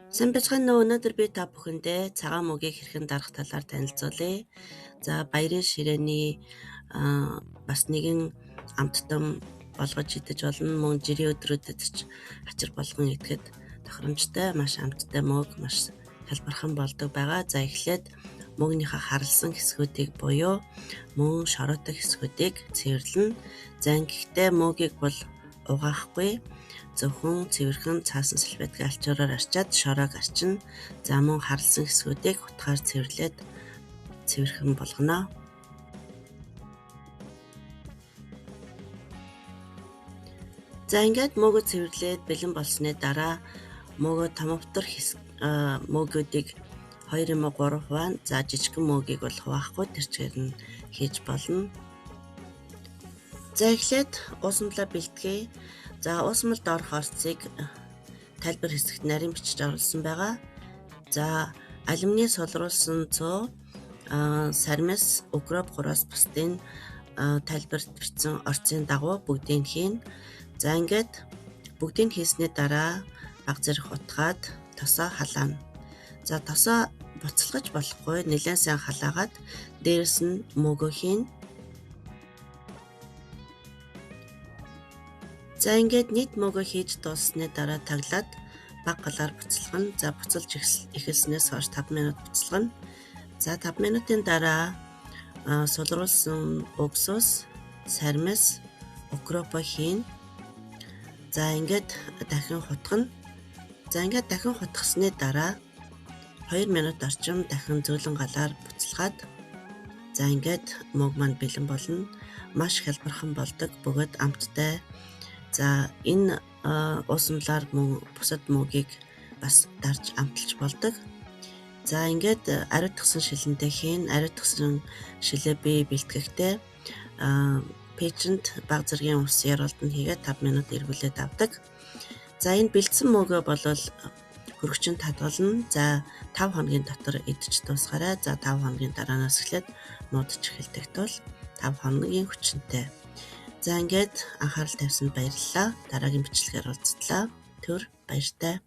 Сайн бацхан өнөөдөр би та бүхэндээ цагаан мөгийг хэрхэн дарах талаар танилцуулъя. За баярын ширээний бас нэгэн амттан болгож идэж болно. Мөн жирийн өдрүүдэд ч хачир болгон идэхэд тохиромжтой маш амттай мөг маш хялбархан болдог байгаа. За эхлээд мөгнийхөө харалсан хэсгүүдийг буюу мөн шороотой хэсгүүдийг цэвэрлэнэ. За ингэхдээ мөгийг бол угаахгүй зөвхөн цэвэрхэн цаасан салфетка алчуураар арчаад шороог арчина. За мөн харалсан хэсгүүдийг утгаар цэвэрхэн болгоно. За ингээд мөөгөө цэвэрлээд бэлэн болсны дараа мөөгөө томовтор мөөгүүдийг 2-3 хуваана. За жижигхэн мөөгийг бол хуваахгүй тэр чигээр нь хийж болно. За эхлээд уусамлаа бэлтгэе. За уусамлд орох орцыг тайлбар хэсэгт нарийн бичиж оруулсан байгаа. За алюминий сулруулсан цуу сармис укроп 3-аас бусдын тайлбарт бичсэн орцын дагуу бүгдийг хийн. За ингээд бүгдийг хийсний дараа баг зэрэг утгаад тосоо халаана. За тосоо буцалгаж болохгүй нэлээд сайн халаагаад дээрэс нь мөөгөө хийн. За ингээд нийт мөөгөө хийж дууссаны дараа таглаад баг галаар буцалгана. За буцалж эхэлснээс хойш 5 минут буцалгана. За 5 минутын дараа сулруулсан уксус, сармис, укропо хийн. За ингээд дахин хутгана. За ингээд дахин хутгасны дараа 2 минут орчим дахин зөөлөн галаар буцалгаад за ингээд мөг маань бэлэн болно. Маш хялбархан болдог бөгөөд амттай. За энэ уусамлаар мөн бусад мөгийг бас дарж амталж болдог. За ингээд ариутгсан шилэнтэй хийн. Ариутгсан шилээ би бэлтгэхдээ печэнд баг зэргийн ус яралд нь хийгээд 5 минут эргүүлээд авдаг. За энэ бэлдсэн мөөгөө болвол хөргөчөнд хадгална. За 5 хоногийн дотор идэж дуусгаарай. За 5 хоногийн дараанаас эхлээд муудаж эхэлдэг тул 5 хоногийн хүчинтэй. За ингээд анхаарал тавьсанд баярлалаа. Дараагийн бичлэгээр уулзтлаа. Түр баяртай.